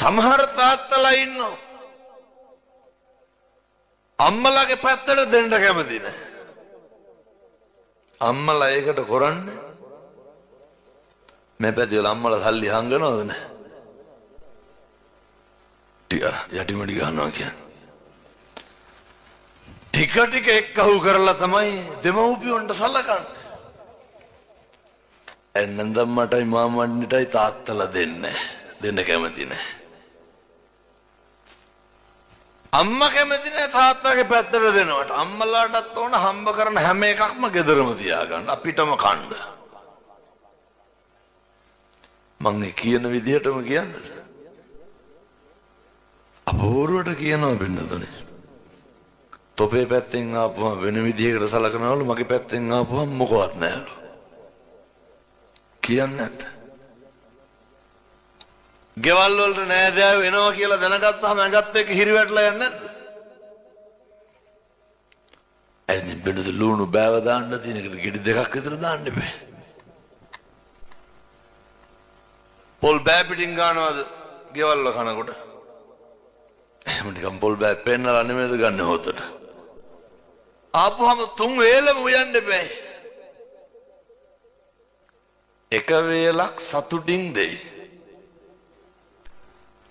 සමහර තාත්තලා ඉන්නවා අම්මලාගේ පැත්තට දෙන්න කැමති නැහැ. අම්මලා ඒකට කරන්නේ මේ පැත්තේ වල අම්මලා සල්ලි හංගනවද නැහැ? යටිමඩි ගන්නවා කියන්නේ. ටික ටික එක්කහුව කරලා තමයි දෙමව්පියන්ට සලකන්නේ. එන්නන්දම් මටයි මාමණ්ඩිටයි තාත්තලා දෙන්න කැමති නැහැ. අම්මා කැමති නැහැ තාත්තාගේ පැත්තට දෙනවට. අම්මලාටත් ඕන හම්බ කරන හැම එකක්ම ගෙදරම තියාගන්න අපිටම කන්න. මම කියන විදිහටම කියන්නද? අපෝරුවට කියනවා බින්නතුනේ. තොපේ පැත්තෙන් ආපුවම වෙන විදිහකට සලකනවලු මගේ පැත්තෙන් ආපුවම මොකවත් නැහැලු. කියන්නේ නැද්ද? ගෙවල් වලට නෑදෑයෝ එනවා කියලා දැනගත්තාම ඇඟත් එක්ක හිරි වැටලා යන්නේ නැද්ද? එන්නේ බෙනද ලුණු බෑව දාන්න තියෙන එකට ගෙඩි දෙකක් විතර දාන්න බෑ. පොල් බෑ පිටින් ගන්නවද ගෙවල් වල කනකොට? එහෙම නිකන් පොල් බෑ පෙන්නලා නෙමෙයිද ගන්න හොතට. ආපුවම තුන් වේලම උයන්න බෑ. එක වේලක් සතුටින් දෙයි.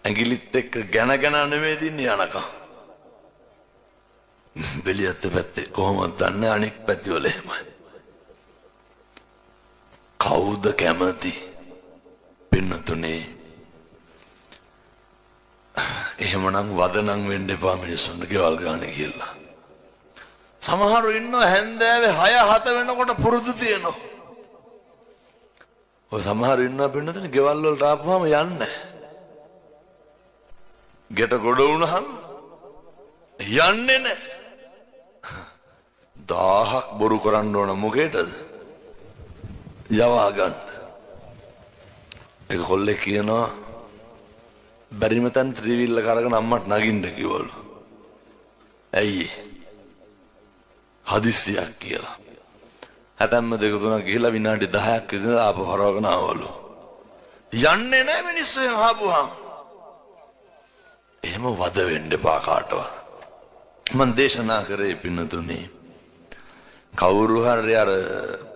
ඇඟිලිත් එක්ක ගැන නෙමෙයි දින්නේ යනකම්. බෙලියත් පැත්තේ කොහොමද දන්නේ අනෙක් පැති වල එහෙමයි. කවුද කැමති? පින්නතුනේ. එහෙමනම් වදනම් වෙන්න එපා මිනිස්සුන්ට ගෙවල් ගන්න කියලා. සමහරව ඉන්නවා හැන්දෑවේ 6-7 වෙනකොට පුරුදු තියෙනවා. ඔය සමහරව ඉන්නවා පින්නතුනේ ගෙවල් වලට ආපුවම යන්නේ. ගෙට ගොඩ වුණහම යන්නේ නැහැ. 1000ක් බොරු කරන්න ඕන මොකේද? යවා ගන්න. ඒක කොල්ලේ කියනවා බැරිම තන් ත්‍රිවිල්ල කරගෙන අම්මට නගින්න කිව්වලු. ඇයි? හදිස්සියක් කියලා. හැතැම්ම දෙක තුනක් ගිහිලා විනාඩි 10ක් විතර ආපහු හරවගෙන ආවලු. යන්නේ නැහැ මිනිස්සු එහෙම ආපුවාම. එහෙම වද වෙන්න එපා කාටවත්. මම දේශනා කරේ පින්නතුනේ. කවුරු හරි අර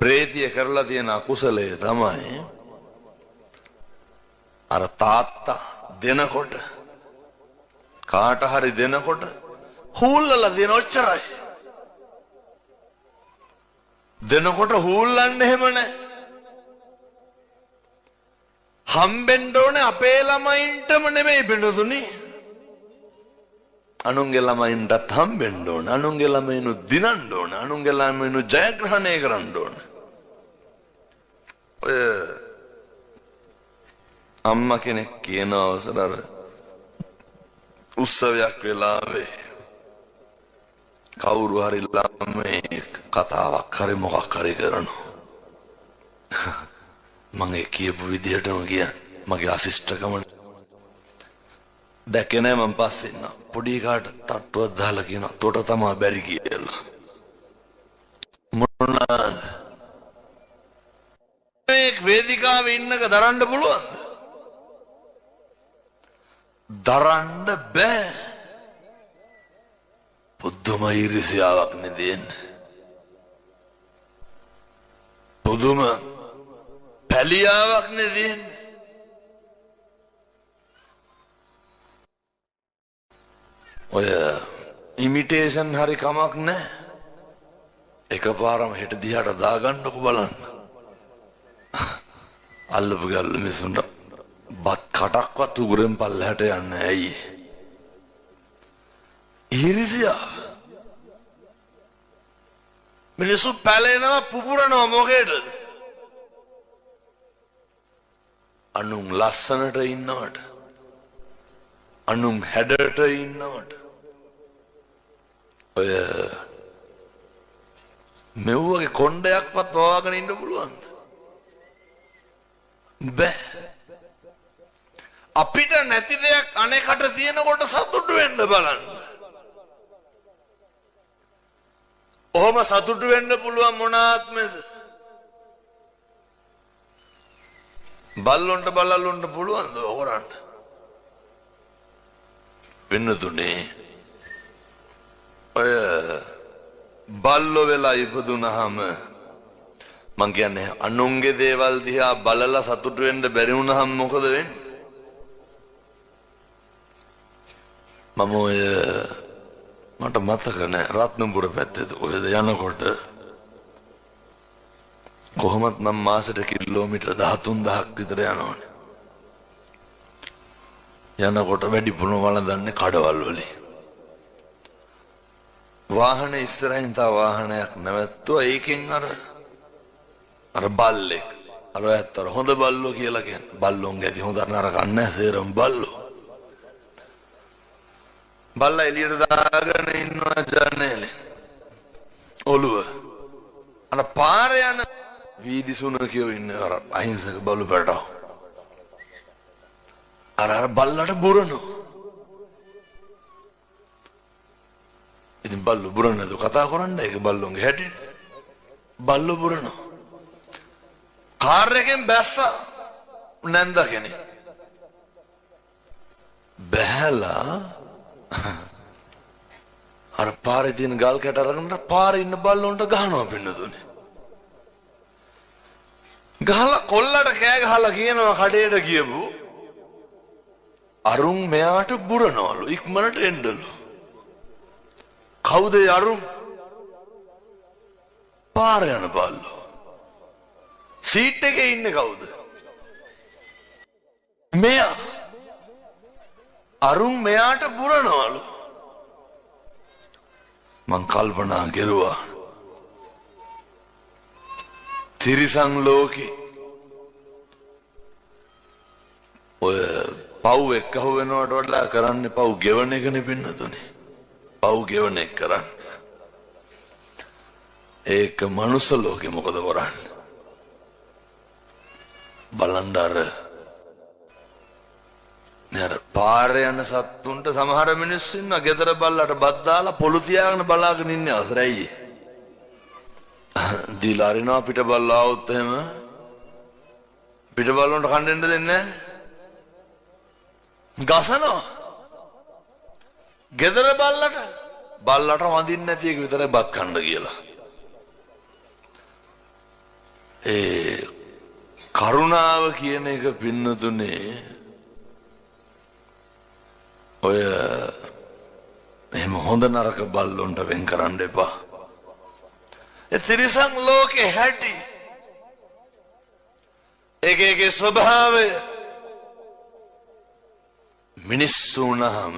ප්‍රේතිය කරලා තියෙන අකුසලය තමයි අර තාත්තා දෙනකොට කාට හරි දෙනකොට හූල්ලලා දෙන ඔච්චරයි. දෙනකොට හූල්ලන්නේ එහෙම නැහැ. හම්බෙන්න ඕනේ අපේ ළමයින්ටම නෙමෙයි බිනදුනේ. අනුන්ගේ ළමයින්ටත් හම්බෙන්න ඕනේ. අනුන්ගේ ළමයිනු දිනන්න ඕනේ. අනුන්ගේ ළමයිනු ජයග්‍රහණය කරන්න ඕනේ. ඔය අම්මා කෙනෙක් කියන අවසර අර උත්සවයක් වෙලාවේ කවුරු හරි ළමයි කතාවක් හරි මොකක් හරි කරනවා. මම ඒ කියපු විදිහටම කියන්නේ මගේ අසිස්ටකම දැක්කේ නෑ. මම පස්සේ ඉන්නවා පොඩි කාට තට්ටුවක් දාලා කියනවා තොට තමයි බැරි කියලා. මොනවාද මේ වේදිකාවේ ඉන්නක දරන්න පුළුවන්ද? දරන්න බෑ. පුදුම ඊර්ෂ්‍යාවක් නෙදෙන්න. පුදුම පැලියාවක් නෙදෙන්න. ඔය ඉමිටේෂන් හරි කමක් නැහැ. එකපාරම හෙට දිහාට දාගන්නකො බලන්න. අල්ලපු ගල්ල මිසුන්ට බත් කටක්වත් උගුරෙන් පල්ලහැට යන්නේ ඇයි? ඊර්ෂ්‍යාව. මිනිස්සු පැලෙනවා පුපුරනවා මොකේද? අනුන් ලස්සනට ඉන්නවට, අනුන් හැඩට ඉන්නවට. ඔය මෙව්වගේ කොණ්ඩයක්වත් වවාගෙන ඉන්න පුළුවන්ද? බෑ. අපිට නැති දෙයක් අනෙකට තියෙනකොට සතුටු වෙන්න බලන්න. ඔහොම සතුටු වෙන්න පුළුවන් මොන ආත්මෙද? බල්ලොන්ට බලල්ලොන්ට පුළුවන්ද ඔරන්න? පින්නතුනේ ඔය බල්ලෝ වෙලා ඉපදුනහම මං කියන්නේ අනුන්ගේ දේවල් දිහා බලලා සතුටු වෙන්න බැරි වුණාම මොකද වෙන්නේ? මම ඔය මට මතක නෑ රත්නපුර පැත්තේ ඔයද යනකොට කොහොමත් මම මාසෙට කිලෝමීටර් 13000ක් විතර යනවනේ. යනකොට වැඩිපුරම වළඳන්නේ කඩවල් වලින්. වාහනේ ඉස්සරහින් තව වාහනයක් නැවැත්තුවා. ඒකෙන් අර බල්ලෙක් අර ඇත්තට හොඳ බල්ලෝ කියලා කියන්නේ. බල්ලොන් ගැති හොඳ නරක නැහැ සේරම බල්ලෝ. බල්ලා එළියට දාගෙන ඉන්නවා ජනේලෙන්. ඔළුව. අර පාරේ යන වීදි සුනකියෝ ඉන්නේ අර අහිංසක බලු පැටව. අර බල්ලට බුරනවා. ඉතින් බල්ලෝ බුරනද කතා කරන්නේ ඒක බල්ලොන්ගේ හැටි. බල්ලෝ බුරනවා. කාර් එකෙන් බැස්සා නැන්දා කෙනෙක්. බැහැලා අර පාරේ තියෙන ගල් කැට අරගෙන පාරේ ඉන්න බල්ලොන්ට ගහනවා පින්නතුනේ. ගහලා කොල්ලට කෑ ගහලා කියනවා කඩේට ගියපු අරුන් මෙයාට බුරනවලු ඉක්මනට එන්නලු. කවුද අරුන්? පාර යන බල්ලෝ. සීට් එකේ ඉන්නේ කවුද? මෙයා. අරුන් මෙයාට බුරනවලු. මං කල්පනා කෙරුවා තිරිසන් ලෝකේ ඔය පව් එක්කහුව වෙනවට වඩා කරන්නේ පව් ගෙවන එකනේ පින්නතුනේ. පව් ගෙවන එක කරන්නේ. ඒක මනුස්ස ලෝකේ මොකද කරන්නේ? බලන්න අර පාරේ යන සත්තුන්ට සමහර මිනිස්සු ඉන්නවා ගෙදර බල්ලට බත් දාලා පොළු තියාගෙන බලාගෙන ඉන්නේ අවසරයි. දීලා අරිනවා පිට බල්ලා આવුත් එහෙම පිට බල්ලන්ට කන්න දෙන්න දෙන්නේ නැහැ. ගසනවා. ගෙදර බල්ලට වඳින්න නැති එක විතරයි බත් කන්න කියලා. ඒ කරුණාව කියන එක පින්නතුනේ ඔය එහෙම හොඳ නරක බල්ලොන්ට වෙන් කරන්න එපා. ඒ තිරිසන් ලෝකේ හැටි ඒකේ ස්වභාවය මිනිස්සු වුණාම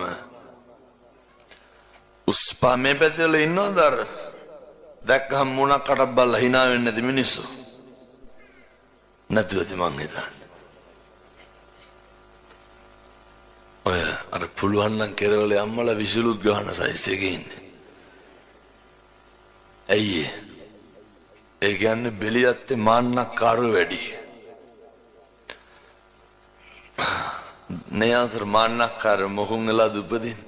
උස්පාමේ පැත්තල ඉන්නවද අර දැක්කම මුණක් කටක් බල්ලා hina වෙන්නේ නැති මිනිස්සු නැතුවද මං හිතන්නේ. ඔය අර පුළුවන් නම් කෙරවල අම්මලා විසිලුත් ගහන සයිස් එකේ ඉන්නේ. ඇයි ඒ කියන්නේ බෙලියත්තේ මාන්නක්කාරව වැඩි. නේ අතර මාන්නක්කාර මොහොන් වෙලා දුපදින්.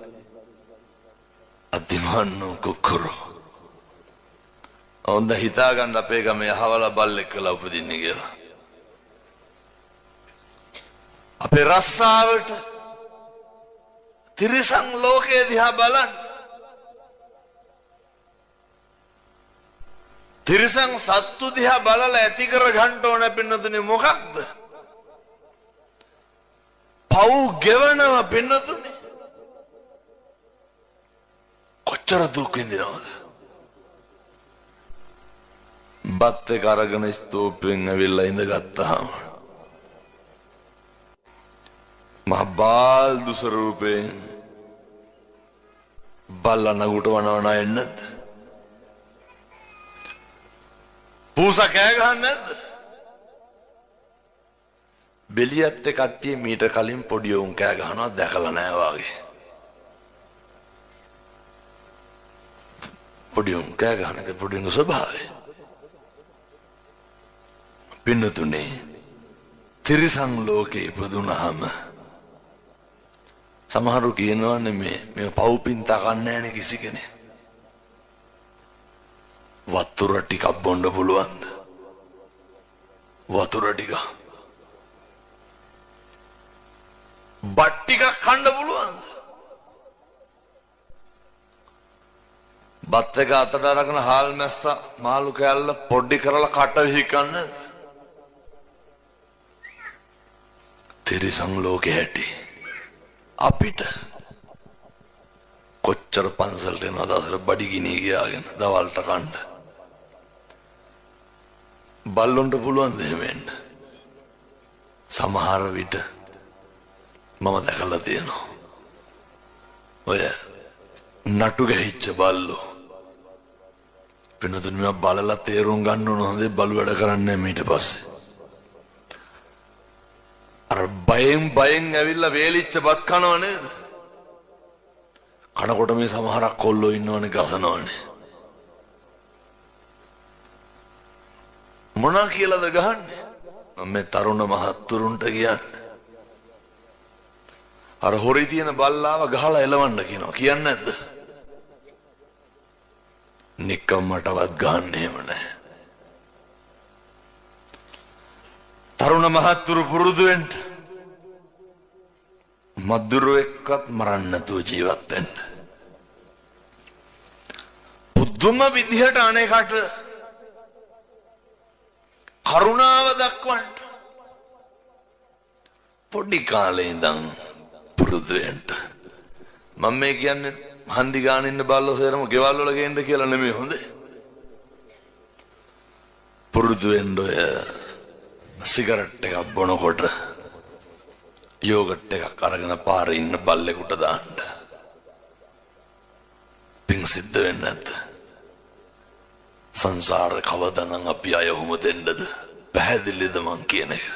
අතිමාන්නෝ කුකුරෝ. ඔන්න හිතා ගන්න අපේ ගමේ අහවලා බල්ලෙක් වෙලා උපදින්නේ කියලා. අපේ රස්සාවට තිරිසන් ලෝකයේ දිහා බලන්න. තිරිසන් සත්තු දිහා බලලා ඇති කර ගන්න ඕන පින්නතුනේ මොකක්ද? පව් ගෙවනව පින්නතුනේ. කොච්චර දුක් විඳිනවද? බත් එක අරගෙන ස්තූපෙන් ඇවිල්ලා ඉඳගත්තාම මහ බාල්දු ස්වරූපයෙන් බල්ලා නගුට වනවන එන්නද? පූසා කෑ ගහන්නේ නැද්ද? බෙලියත් කට්ටිය මීට කලින් පොඩි උන් කෑ ගහනවා දැකලා නැහැ වාගේ. පොඩි උන් කෑ ගහන එක පොඩි උන්ගේ ස්වභාවය. පින්නතුනේ තිරිසන් ලෝකේ ඉපදුනහම සමහරු කියනවානේ මේ පව්පින් තකන්නේ නැනේ කිසි කෙනෙක්. වතුර ටිකක් බොන්න පුළුවන්ද? වතුර ටික. බත් ටිකක් කන්න පුළුවන්ද? බත් එක අතට අරගෙන හාල් මැස්ස මාළු කෑල්ල පොඩි කරලා කට විසිකන්න. තිරිසන් ලෝකේ හැටි අපිට කොච්චර පන්සලට එනවද අසල බඩගිනි ගියාගෙන දවල්ට කන්න. බල්ලොන්ට පුළුවන් දෙහෙම එන්න. සමහර විට මම දැකලා තියෙනවා ඔය නටු ගැහිච්ච බල්ලෝ. පින්නතුන් මේවා බලලා තේරුම් ගන්න ඕන හොඳේ බලු වැඩ කරන්නේ ඊට පස්සේ. අර බයෙන් ඇවිල්ලා වේලිච්ච බත් කනව නේද? කනකොට මේ සමහරක් කොල්ලෝ ඉන්නවනේ ගසනවනේ. මොනා කියලාද ගහන්නේ? මම මේ තරුණ මහත්තුරුන්ට කියන්නේ. අර හොරි තියෙන බල්ලාව ගහලා එලවන්න කියනවා. කියන්නේ නැද්ද? නිකම්මටවත් ගහන්නේ එහෙම නැහැ. තරුණ මහත්තුරු පුරුදු වෙන්න. මදුරු එක්කත් මරන්න නැතුව ජීවත් වෙන්න. පුදුම විදිහට අනේකට කරුණාව දක්වන්න. පොඩි කාලේ ඉඳන් පුරුදු වෙන්න. මම මේ කියන්නේ හන්දි ගාන ඉන්න බල්ලෝ සේරම ගෙවල් වල ගේන්න කියලා නෙමෙයි හොඳේ. පුරුදු වෙන්න ඔය සිගරට් එකක් බොනකොට යෝගට් එකක් අරගෙන පාරේ ඉන්න බල්ලෙකුට දාන්න. පිං සිද්ධ වෙන්නේ නැද්ද? සංසාරේ කවදානම් අපි අය ඔහොම දෙන්නද? පැහැදිලිද මං කියන එක?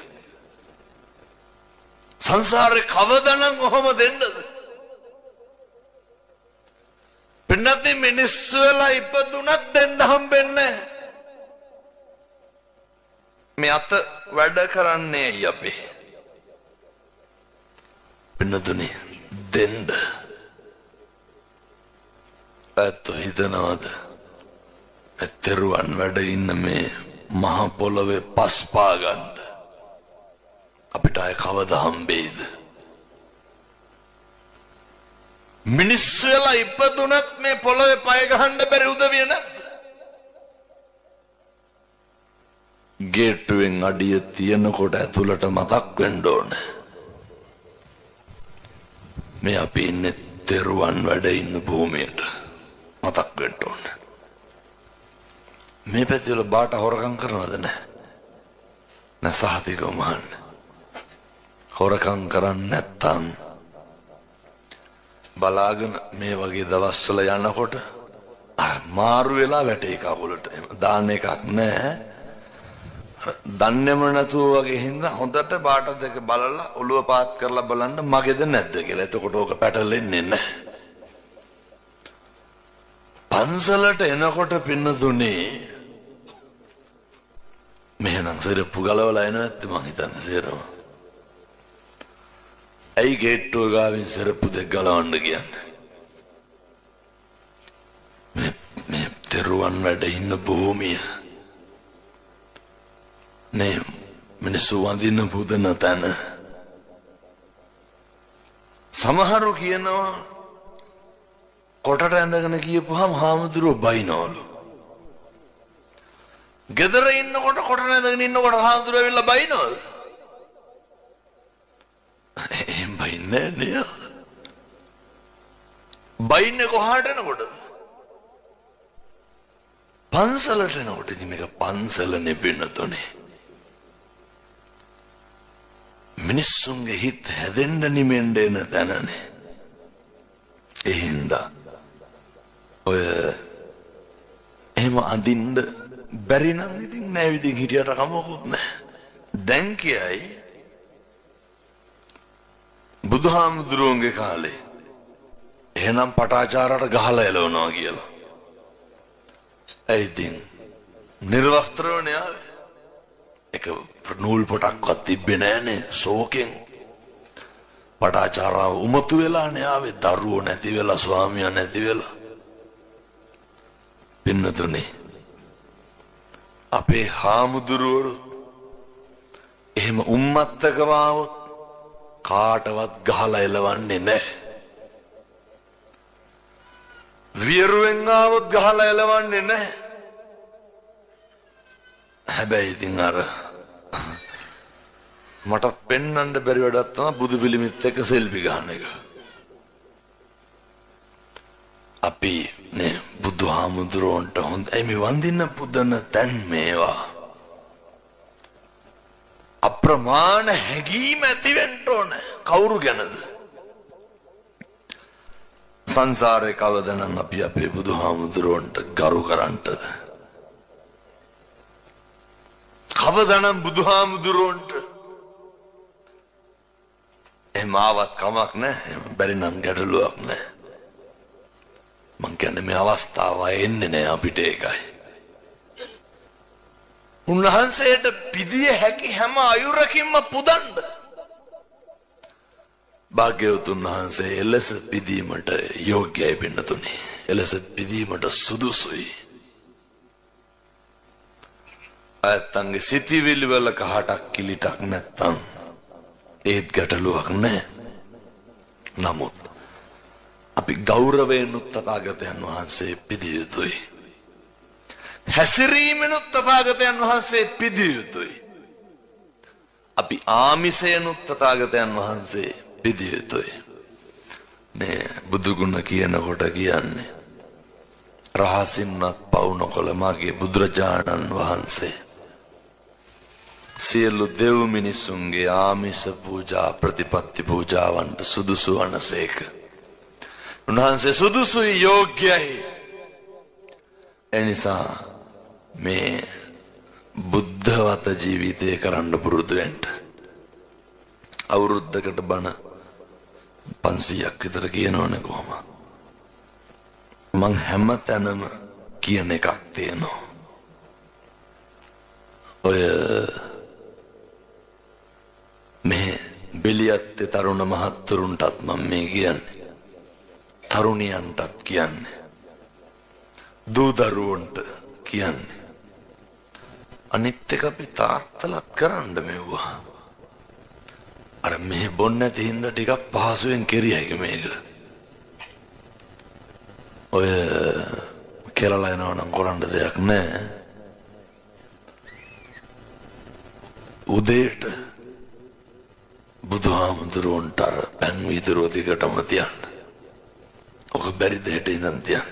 සංසාරේ කවදානම් ඔහොම දෙන්නද? පින්නත් මිනිස්සු වෙලා ඉපදුනත් දෙන්න හම්බෙන්නේ නැහැ. මේ අත වැඩ කරන්නේ අපි. පින්නතුනි දෙන්න. ඇත්ත හිතනවාද? ඇත්තරුවන් වැඩ ඉන්න මේ මහ පොළවේ පස් පා ගන්න අපිට අය කවදා හම්බෙයිද? මිනිස්සු වෙලා ඉපදුනත් මේ පොළවේ පය ගහන්න බැරි උදවිය නැද්ද? ගේට්ටුවෙන් අඩිය තියනකොට ඇතුළට මතක් වෙන්න ඕනේ. මේ අපි ඉන්නේ තෙරුවන් වැඩ ඉන්න භූමියට මතක් වෙන්න ඕනේ. මේ පැතිවල බාට හොරකම් කරනවද නැහැ? නැ සහතිකව මහන්න. හොරකම් කරන්නේ නැත්තම් බලාගෙන මේ වගේ දවස්වල යනකොට මාරු වෙලා වැටේ කකුලට. දාන්න එකක් නැහැ. දන්නේම නැතුව වගේ හින්දා හොඳට බාට දෙක බලලා ඔළුව පාත් කරලා බලන්න මගේද නැද්ද කියලා. එතකොට ඕක පැටලෙන්නේ නැහැ. පන්සලට එනකොට පින්නතුනේ මෙහෙනම් සරප්පු ගලවලා එන නැත්නම් මං හිතන්නේ සේරම. ඇයි ගේට්ටුව ගාවින් සරප්පු දෙක ගලවන්න කියන්නේ? මේ තෙරුවන් වැඩ ඉන්න භූමිය නේ මිනිස්සු වඳින්න පුදන තැන. සමහරු කියනවා කොටට ඇඳගෙන කියපුවාම හාමුදුරුවෝ බයිනවලු. ගෙදර ඉන්නකොට කොට ඇඳගෙන ඉන්නකොට හාමුදුරුවෝ ඇවිල්ලා බයිනවද? එහෙම බයින්නේ නෑ. බයින්නේ කොහාට එනකොටද? පන්සලට එනකොට. ඉතින් මේක පන්සල නෙපෙන්නතොනේ. මිනිස්සුන්ගේ හිත හැදෙන්න නිමෙන්න එන තැනනේ. ඒ හින්දා ඔය එහෙම අඳින්න බැරි නම් ඉතින් නෑ විදිහින් හිටියට කමකුත් නෑ. දැන් කියයි බුදුහාමුදුරුවන්ගේ කාලේ එහෙනම් පටාචාරයට ගහලා එලවනවා කියලා. ඒ ඉතින් නිර්වස්ත්‍රවනේ ආවේ. එක නූල් පොටක්වත් තිබ්බේ නෑනේ ශෝකෙන්. පටාචාරාව උමතු වෙලානේ ආවේ. දරුවෝ නැති වෙලා ස්වාමියා නැති වෙලා. පින්නතුනේ අපේ හාමුදුරුවරු එහෙම උම්මත්තකව ආවොත් කාටවත් ගහලා එලවන්නේ නැහැ. වියරුවෙන් ආවොත් ගහලා එලවන්නේ නැහැ. හැබැයි ඉතින් අර මටත් පෙන්වන්න බැරි වැඩක් තමයි බුදු පිළිමෙත් එක්ක සෙල්ෆි ගන්න එක. අපි නේ බුදුහාමුදුරන්ට හොඳයි මේ වන්දින්න පුදන තැන් මේවා. අප්‍රමාණ හැඟීම ඇති වෙන්න ඕන. කවුරු ගැනද? සංසාරේ කවදනම් අපි අපේ බුදුහාමුදුරන්ට ගරු කරන්නද? කවදනම් බුදුහාමුදුරන්ට එහෙම ආවත් කමක් නැහැ. බැරි නම් ගැටලුවක් නැහැ. මං කියන්නේ මේ අවස්ථාව එන්නේ නැහැ අපිට ඒකයි. උන්වහන්සේට පිදිය හැකි හැම අයුරකින්ම පුදන්න. භාග්‍යවතුන් වහන්සේ එලෙස පිදීමට යෝග්‍යයි පින්නතුනි. එලෙස පිදීමට සුදුසුයි. අයත්තන්ගේ සිතිවිලි වල කහටක් කිලිටක් නැත්තම් ඒත් ගැටලුවක් නැහැ. නමුත් අපි ගෞරවයෙන් තථාගතයන් වහන්සේ පිදිය යුතුයි. හැසිරීමෙන් තථාගතයන් වහන්සේ පිදිය යුතුයි. අපි ආමිසයෙන් තථාගතයන් වහන්සේ පිදිය යුතුයි. මේ බුදු ගුණ කියනකොට කියන්නේ රහසින්වත් පවු නොකළ මගේ බුදුරජාණන් වහන්සේ සියලු දෙව් මිනිසුන්ගේ ආමිස පූජා ප්‍රතිපත්ති පූජාවන්ට සුදුසු වනසේක. උන්වහන්සේ සුදුසුයි, යෝග්‍යයි. එනිසා මේ බුද්ධවත ජීවිතය කරන්න පුරුදු වෙන්න. අවුරුද්දකට බණ 500ක් විතර කියනවනේ කොහොමද? මං හැම තැනම කියන එකක් තියෙනවා. ඔය මේ බෙලියත්තේ තරුණ මහත්තුරුන්ටත් මම මේ කියන්නේ. තරුණියන්ටත් කියන්නේ. දූ දරුවන්ට කියන්නේ. අනිත් එක අපි තාත්තලත් කරන්න මෙව්වා. අර මේ බොන්න නැති හින්දා ටිකක් පහසුවෙන් කෙරියයි මේක. ඔය කෙරලා යනවා නම් කරන්න දෙයක් නැහැ. උදේට බුදුහාමුදුරුවන්ට අර පැන් වීදුරුව දිගටම තියන්න. ඔක බැරි දෙයට ඉඳන් තියන්න.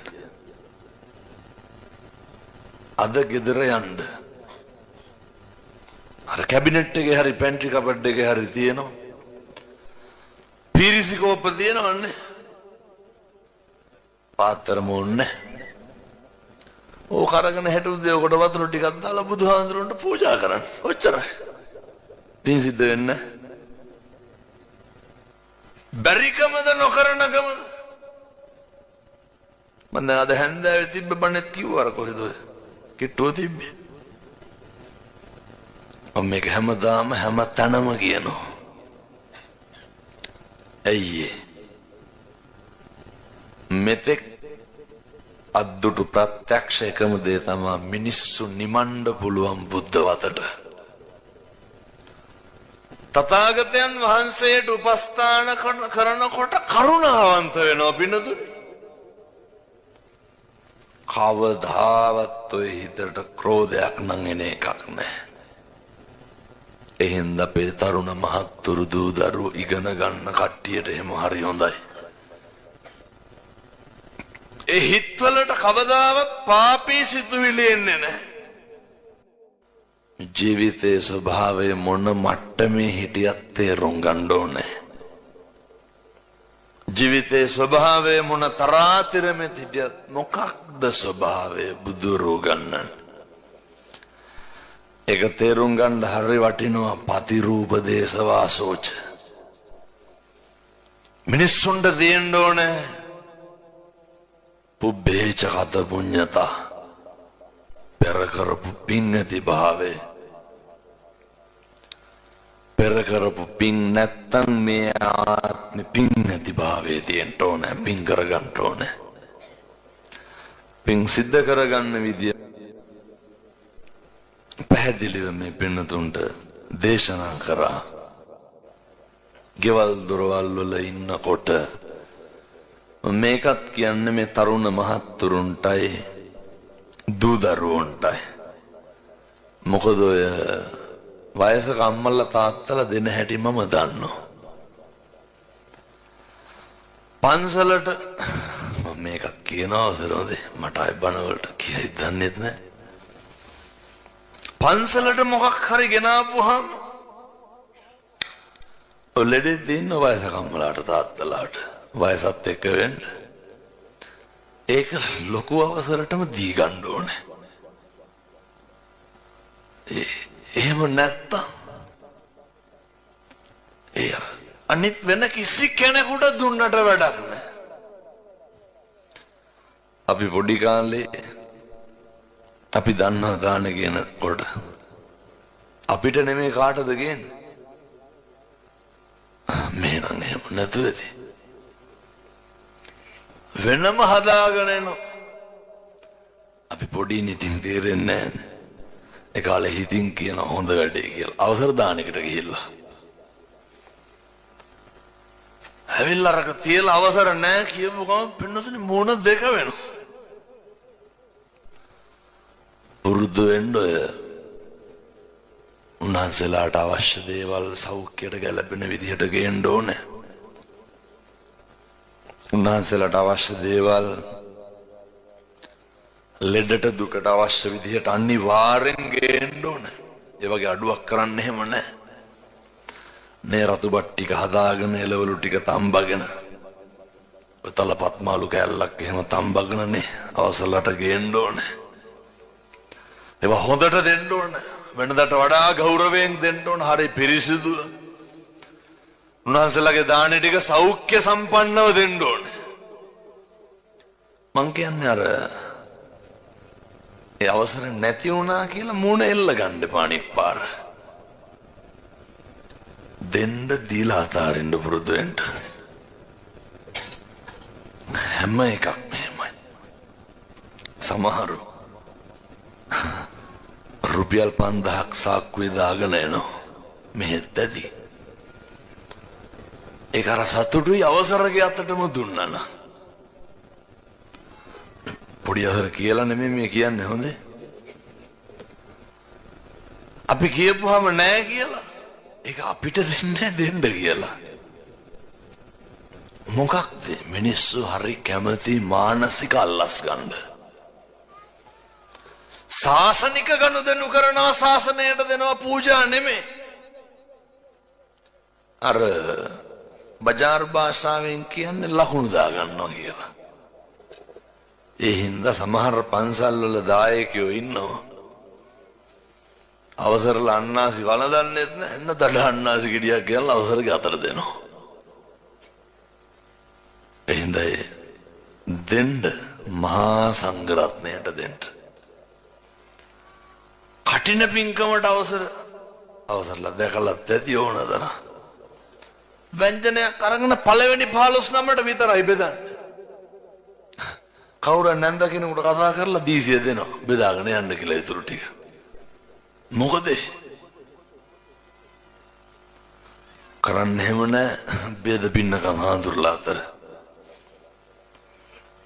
අද ගෙදර යන්න. අර කැබිනට් එකේ හරි පැන්ට්‍රි කබඩ් එකේ හරි තියෙනවා. පීරිසි කෝප්ප තියෙනවන්නේ. පාත්‍ර මොන්නේ. ඕක අරගෙන හෙට උදේ කොට වතුර ටිකක් දාලා බුදුහාමුදුරන්ට පූජා කරන්න. ඔච්චරයි. පින් සිද්ධ වෙන්න. බැරිකමද නොකරනකමද? මම දැන් අද හැන්දෑවේ තිබ්බ බණෙත් කිව්වා කොහෙද ඔය? කිට්ටුව තිබ්බේ. මම මේක හැමදාම හැම තැනම කියනවා. ඇයි මෙතෙක් අද්දුටු ප්‍රත්‍යක්ෂ එකම දේ තමයි මිනිස්සු නිමණ්ඩ පුළුවන් බුද්ධ වතට. තථාගතයන් වහන්සේට උපස්ථාන කරනකොට කරුණාවන්ත වෙනවා පින්නතුනි. කවදාවත් ඔය හිතට ක්‍රෝධයක් නම් එන එකක් නැහැ. එහෙනම් අපේ තරුණ මහත්තුරු දූ දරුවෝ ඉගෙන ගන්න කට්ටියට එහෙම හරි හොඳයි. ඒ හිතවලට කවදාවත් පාපී සිතුවිලි එන්නේ නැහැ. ජීවිතයේ ස්වභාවය මොන මට්ටමේ හිටියත් තේරුම් ගන්න ඕනේ. ජීවිතයේ ස්වභාවය මොන තරාතිරමේ හිටියත් මොකක්ද ස්වභාවය බුදුරෝ ගන්නන්. ඒක තේරුම් ගන්න හරි වටිනවා. පතිරූප දේශවාසෝච. මිනිස්සුන්ට දෙන්න ඕනේ පුබ්බේච කත පුඤ්ඤතා. පෙර කරපු පින් නැති භාවය. පෙර කරපු පින් නැත්තම් මේ ආත්මෙ පින් නැති භාවය තියෙන්න ඕනේ. පින් කරගන්න ඕනේ. පින් සිද්ධ කරගන්න විදිය පැහැදිලිව මේ පින්නතුන්ට දේශනා කරා. ගෙවල් දොරවල් වල ඉන්නකොට මේකත් කියන්නේ මේ තරුණ මහත්තුරුන්ටයි දූ දරුවන්ටයි. මොකද ඔය වයසක අම්මලා තාත්තලා දෙන හැටි මම දන්නවා. පන්සලට මම මේකක් කියන අවසරවද මට අය බණවලට කියයි දන්නෙත් නෑ. පන්සලට මොකක් හරි ගෙනාපුවාම ඔය ලෙඩේ දින්න වයසක අම්මලාට තාත්තලාට වයසත් එක්ක වෙන්න ඒක ලොකු අවසරටම දී ගන්න ඕනේ. එහෙම නැත්තම් අනිත් වෙන කිසි කෙනෙකුට දුන්නට වැඩක් නෑ. අපි පොඩි කාලේ අපි දන්නවා දාන කියන කොට අපිට නෙමෙයි කාටද කියන්නේ? මේ නම් එහෙම නැතුවේදී වෙනම හදාගෙන එනවා. අපි පොඩි නිතින් තේරෙන්නේ නැහැ. ඒ කාලේ හිතින් කියන හොඳ වැඩේ කියලා අවසර දානකට ගිහිල්ලා ඇවිල්ලා අරක තියලා අවසර නැහැ කියපු ගමන් පින්නතුනි මොන දෙක වෙනවා. පුරුදු වෙන්න ඔය උන්වහන්සේලාට අවශ්‍ය දේවල් සෞඛ්‍යයට ගැලපෙන විදිහට ගේන්න ඕනේ. උන්වහන්සේලාට අවශ්‍ය දේවල් ලෙඩට දුකට අවශ්‍ය විදිහට අනිවාර්යෙන් ගේන්න ඕනේ. ඒ වගේ අඩුවක් කරන්න එහෙම නැහැ. මේ රතුබත් ටික හදාගෙන එළවලු ටික තම්බගෙන ඔය තලපත් මාළු කෑල්ලක් එහෙම තම්බගෙනනේ අවසලට ගේන්න ඕනේ. ඒවා හොඳට දෙන්න ඕනේ. වෙනදට වඩා ගෞරවයෙන් දෙන්න ඕනේ. හරි පිරිසිදු උන්වහන්සේලාගේ දාන ටික සෞඛ්‍ය සම්පන්නව දෙන්න ඕනේ. මං කියන්නේ අර ඒ අවසර නැති වුණා කියලා මූණ එල්ල ගන්න එපා අනිත් පාර. දෙන්න දීලා අතාරින්න පුරුදු වෙන්න. හැම එකක් මෙහෙමයි. සමහරු රුපියල් 5000ක් සාක්කුවේ දාගෙන එනවා. මෙහෙත් ඇති. ඒක අර සතුටුයි අවසරගේ අතටම දුන්නා නම්. පොඩි අහර කියලා නෙමෙයි මේ කියන්නේ හොඳේ. අපි කියපුවාම නෑ කියලා ඒක අපිට දෙන්නේ දෙන්න කියලා. මොකක්ද මිනිස්සු හරි කැමති මානසික අල්ලස් ගන්න. ශාසනික ගනුදෙනු කරනවා ශාසනයට දෙනවා පූජා නෙමෙයි. අර බජාර් භාෂාවෙන් කියන්නේ ලකුණු දා ගන්නවා කියලා. ඒ හින්දා සමහර පන්සල් වල දායකයෝ ඉන්නවා. අවසරල අන්නාසි වළඳන්නෙත් නැහැ. එන්න දඩ අන්නාසි ගෙඩියක් කියලා අවසරගේ අතට දෙනවා. ඒ හින්දා දෙන්න මහා සංඝරත්නයට දෙන්න. කටින පින්කමට අවසරලා දැකලත් ඇති ඕනදර. ව්‍යංජනයක් අරගෙන පළවෙනි 15 නමට විතරයි බෙදන්නේ. කවුරු නැන්ද කෙනෙකුට කතා කරලා දීසිය දෙනවා බෙදාගෙන යන්න කියලා ඊටු ටික. මොකද කරන්නේ එහෙම නැහැ. බෙද පින්නකම් හඳුරලා අතර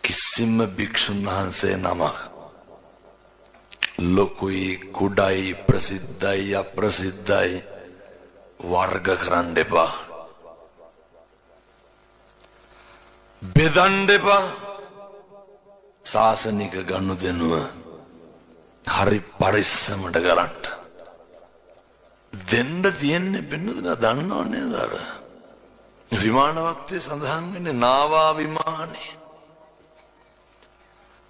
කිසිම භික්ෂුන් වහන්සේ නමක් ලොකුයි කුඩයි ප්‍රසිද්ධයි අප්‍රසිද්ධයි වර්ග කරන්න එපා. බෙදන්න එපා. ශාසනික ගනුදෙනුව හරි පරිස්සමට කරන්න. දෙන්න තියෙන්නේ බෙන්නුදලා දන්නව නේද? අර විමානවත්වයේ සඳහන් වෙන්නේ නාවා විමානේ.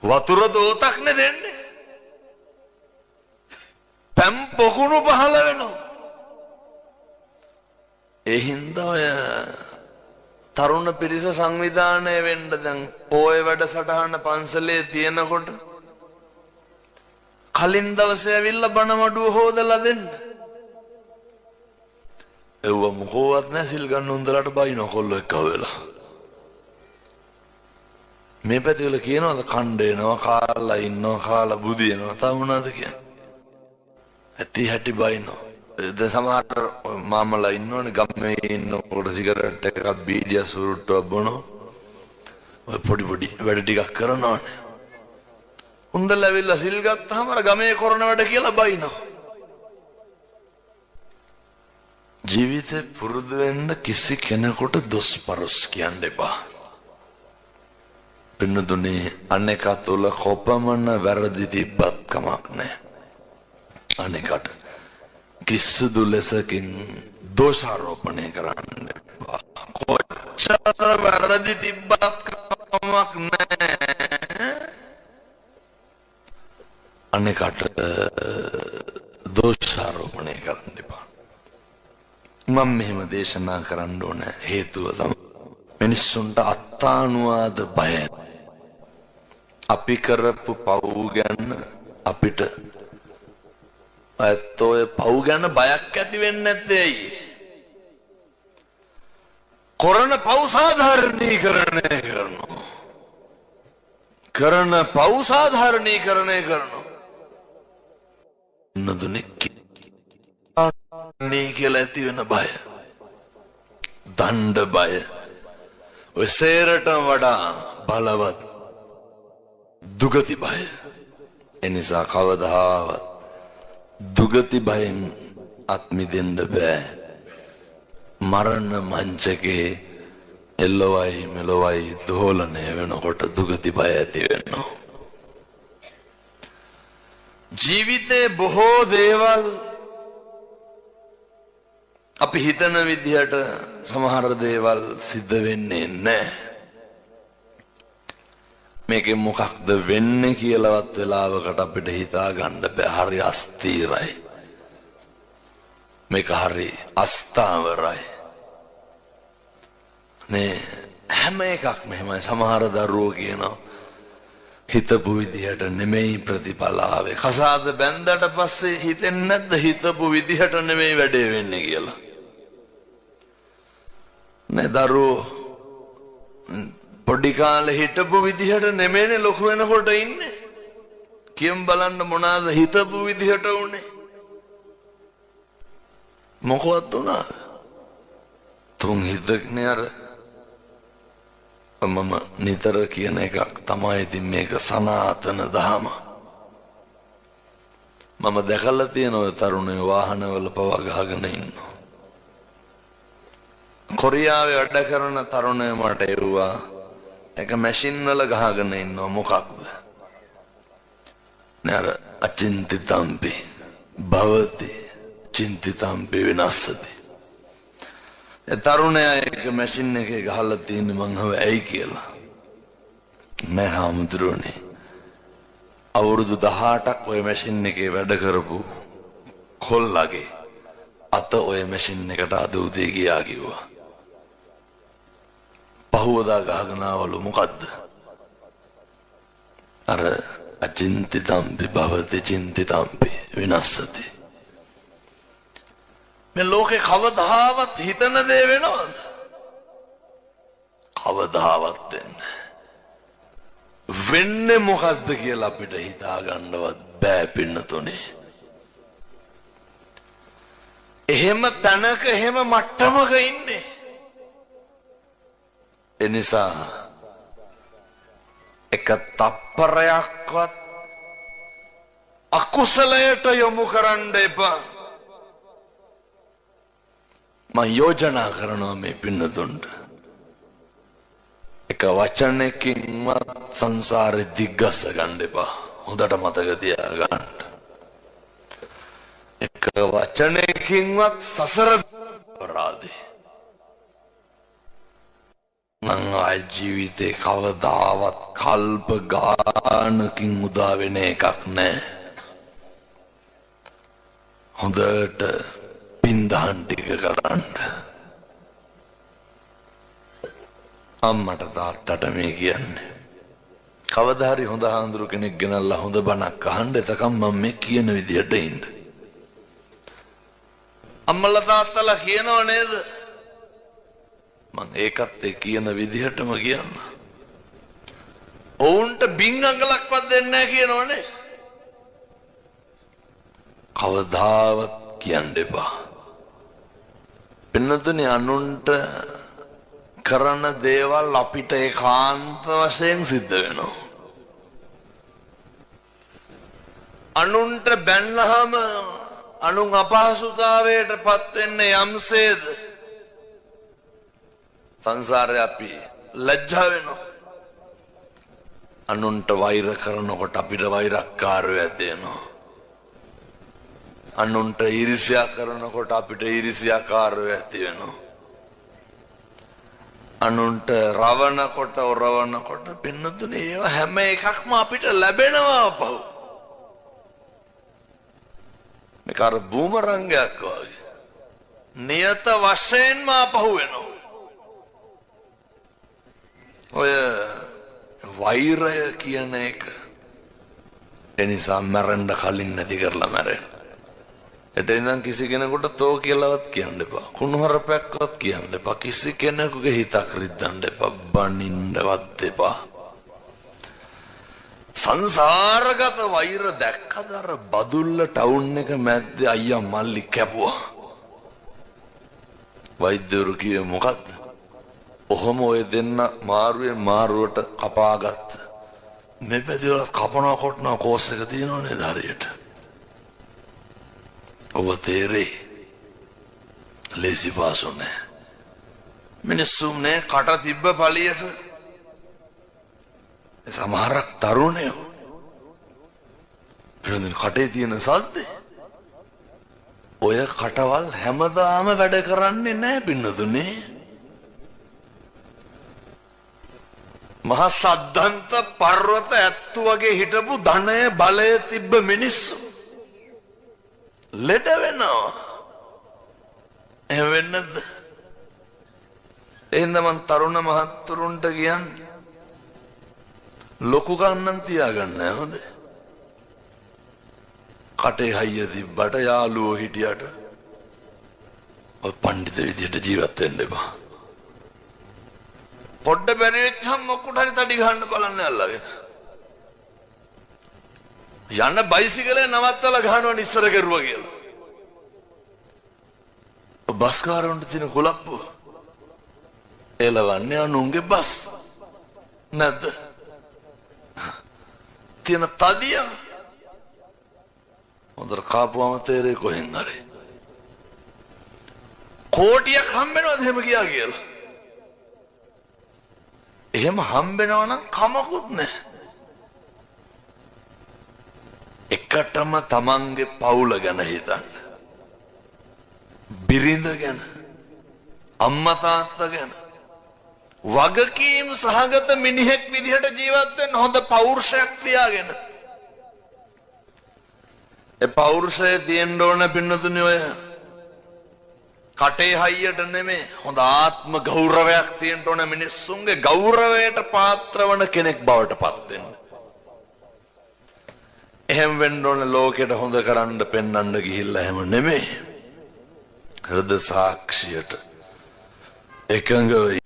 වතුර දෝතක් නේ දෙන්නේ. පැම් පොකුණු පහළ වෙනවා. ඒ හින්දා ඔය තරුණ පිරිස සංවිධානය වෙන්න දැන් පොය වැඩසටහන පන්සලේ තියෙනකොට කලින් දවසේ ඇවිල්ලා බණ මඩුව හොදලා දෙන්න. එව්ව මොකවත් නැහැ. සිල් ගන්න උන්දලට බයින කොල්ලෝ එක්ක වෙලා. මේ පැතිවල කියනවාද කණ්ඩ එනවා කාලා ඉන්නවා කාලා බුදිනවා තව මොනවද කියන්නේ? ඇති හැටි බයිනවා. දැන් සමහර මාමලා ඉන්නෝනේ ගම්මේ ඉන්නකොට සිගරට් එකක් බීඩිය සුරුට්ටුවක් බොනවා. ඔය පොඩි පොඩි වැඩ ටිකක් කරනවානේ. උන්දල ඇවිල්ලා සිල් ගත්තාම අර ගමේ කරන වැඩ කියලා බයිනවා. ජීවිතේ පුරුදු වෙන්න කිසි කෙනෙකුට දොස් පරස් කියන්න එපා. පින්නතුනේ අනේක තුල කොපමණ වැරදි තිබ්බත් කමක් නැහැ. අනේකට කිසිදු ලෙසකින් දෝෂාරෝපණය කරන්න එපා. කොච්චර වැරදි තිබ්බත් කමක් නැහැ. අනේකට දෝෂාරෝපණය කරන්න එපා. මම මෙහෙම දේශනා කරන්න ඕන හේතුව තමයි මිනිස්සුන්ට අත්තානුවාද බය. අපි කරපු පව් ගැන අපිට ඔය පව් ගැන බයක් ඇති වෙන්නේ නැත්තේ ඇයි? කරන පව් සාධාරණීකරණය කරනවා. කරන පව් සාධාරණීකරණය කරනවා. නදුනේ කියලා ඇති වෙන බය, දණ්ඩ බය, ඔය සේරට වඩා බලවත් දුගති බය. එනිසා කවදාවත් දුගති බයෙන් අත් මිදෙන්න බෑ. මරණ මංචකේ එල්ලවයි මෙලොවයි දෝලණය වෙනකොට දුගති බය ඇති වෙනවා. ජීවිතේ බොහෝ දේවල් අපි හිතන විදිහට සමහර දේවල් සිද්ධ වෙන්නේ නැහැ. මේකෙන් මොකක්ද වෙන්නේ කියලාවත් වෙලාවකට අපිට හිතා ගන්න බෑ. හරි අස්තීරයි. මේක හරි අස්ථාවරයි. නේ හැම එකක්ම එහෙමයි. සමහර දරුවෝ කියනවා හිතපු විදිහට නෙමෙයි ප්‍රතිඵල ආවේ. කසාද බැන්දට පස්සේ හිතෙන්නේ නැද්ද හිතපු විදිහට නෙමෙයි වැඩේ වෙන්නේ කියලා? නේ දරුවෝ පොඩි කාලේ හිටපු විදිහට නෙමෙයිනේ ලොකු වෙනකොට ඉන්නේ. කියම් බලන්න මොනවාද හිතපු විදිහට උනේ? මොකවත් උනා? තුන් හිතක්නේ අර මම නිතර කියන එකක් තමයි. ඉතින් මේක සනාතන දහම. මම දැකලා තියෙන ඔය තරුණයෝ වාහනවල පවා ගහගෙන ඉන්නවා. කොරියාවේ වැඩ කරන තරුණයෝ මට එව්වා එක මැෂින් වල ගහගෙන ඉන්නවා. මොකක්ද? නේද? අචින්තිතම්පි භවති චින්තිතම්පි විනාශති. ඒ තරුණයා එක මැෂින් එකේ ගහලා තියෙන්නේ මං හව ඇයි කියලා. මම හාමුදුරනේ අවුරුදු 18ක් ওই මැෂින් එකේ වැඩ කරපු කොල්ලගේ අත ওই මැෂින් එකට අද උදේ ගියා කිව්වා. පහුවදා ගහගෙන ආවලු මොකද්ද? අර අචින්තිතම්පි භවති චින්තිතම්පි විනාශති. මේ ලෝකේ කවදාවත් හිතන දේ වෙනවද? කවදාවත් වෙන්නේ මොකද්ද කියලා අපිට හිතා ගන්නවත් බෑ පින්නතුනේ. එහෙම තැනක එහෙම මට්ටමක ඉන්නේ. එනිසා එක තප්පරයක්වත් අකුසලයට යොමු කරන්න එපා. මම යෝජනා කරනවා මේ පින්නතුන්ට එක වචනයකින්වත් සංසාරේ දිග්ගස ගන්න එපා. හොඳට මතක තියාගන්න. එක වචනයකින්වත් සසර අපරාධේ මං ආයි ජීවිතේ කවදාවත් කල්ප ගානකින් උදා වෙන එකක් නෑ. හොඳට පින්දහන් ටික කරන්න. අම්මට තාත්තට මේ කියන්නේ කවදා හරි හොඳ හාමුදුරු කෙනෙක් ගෙනල්ලා හොඳ බණක් අහන්න. එතකම් මම මේ කියන විදියට ඉන්න. අම්මලා තාත්තලා කියනව නේද? මං ඒකත් ඒ කියන විදිහටම කියන්න. ඔවුන්ට බින් අඟලක්වත් දෙන්නේ නැහැ කියනවනේ. කවදාවත් කියන්න එපා. පින්නතුනේ අනුන්ට කරන දේවල් අපිට ඒකාන්ත වශයෙන් සිද්ධ වෙනවා. අනුන්ට බැන්නහම අනුන් අපහසුතාවයට පත් වෙන්නේ යම්සේද සංසාරේ අපි ලැජ්ජා වෙනවා. අනුන්ට වෛර කරනකොට අපිට වෛරක්කාරයෝ ඇති වෙනවා. අනුන්ට ඊර්ෂ්‍යා කරනකොට අපිට ඊර්ෂ්‍යාකාරයෝ ඇති වෙනවා. අනුන්ට රවණකොට ඔරවනකොට පින්නතුනේ ඒවා හැම එකක්ම අපිට ලැබෙනවා අපහු. මේක අර බූමරංගයක් වගේ නියත වශයෙන්ම අපහු වෙනවා. ඔය වෛරය කියන එක එනිසා මැරෙන්න කලින් නැති කරලා මැරෙන්න. එතෙන්නම් කිසි කෙනෙකුට තෝ කියලාවත් කියන්න එපා. කුණුහරුපයක්වත් කියන්න එපා. කිසි කෙනෙකුගේ හිතක් රිද්දන්න එපා. බනින්නවත් එපා. සංසාරගත වෛර දැක්කද අර බදුල්ල ටවුන් එක මැද්දේ අයියා මල්ලි කැපුවා. වෛද්‍යවරු කිව්වේ මොකද්ද? ඔහොම ඔය දෙන්න මාරුවේ මාරුවට කපාගත්ත. මේ පැතිවල කපනවා කොටනවා කෝස් එක තියෙනව නේද හරියට. ඔබ තේරෙයි. ලේසි පාසු නෑ. මිනිස්සුන්නේ කට තිබ්බ පළියට සමහරක් තරුණයෝ පිළිඳින කටේ තියෙන සද්දේ ඔය කටවල් හැමදාම වැඩ කරන්නේ නෑ පින්නතුනේ. මහා සද්දන්ත පර්වත ඇත්තු වගේ හිටපු ධනය බලය තිබ්බ මිනිස්සු ලෙඩ වෙනවා. එහෙම වෙන්නේ නැද්ද? එහෙනම් මං තරුණ මහත්තුරුන්ට කියන්නේ ලොකු කන්නන් තියාගන්න හොඳ. කටේ හයිය තිබ්බට යාළුවෝ හිටියට ඔය පඬිත විදියට ජීවත් වෙන්න එපා. පොඩ්ඩ බැරි වෙච්චම මොකට හරි තඩි ගහන්න බලන්න අල්ලගෙන. යන්න බයිසිකලේ නවත්තලා ගහනවා ඉස්සර කරුවා කියලා. බස් කාරවන්ට තියෙන කුලප්පුව එලවන්නේ අනුන්ගේ බස් නැද්ද? තියෙන තදිය හොඳට කාපුවම තේරෙයි කොහෙන් හරි. කෝටියක් හම්බෙනවද එහෙම ගියා කියලා? එහෙම හම්බෙනවා නම් කමකුත් නැහැ. එකටම තමන්ගේ පවුල ගැන හිතන්න. බිරිඳ ගැන, අම්මා තාත්තා ගැන වගකීම් සහගත මිනිහෙක් විදිහට ජීවත් වෙන්න හොඳ පෞරුෂයක් තියාගෙන. ඒ පෞරුෂය තියෙන්න ඕන පින්නතුනේ ඔය කටේ හයියට නෙමෙයි හොඳ ආත්ම ගෞරවයක් තියෙන්න ඕන මිනිස්සුන්ගේ ගෞරවයට පාත්‍ර වන කෙනෙක් බවට පත් වෙන්න. එහෙම වෙන්න ඕන ලෝකෙට හොඳ කරන්න පෙන්වන්න ගිහිල්ලා එහෙම නෙමෙයි. හෘද සාක්ෂියට එකඟ වෙයි.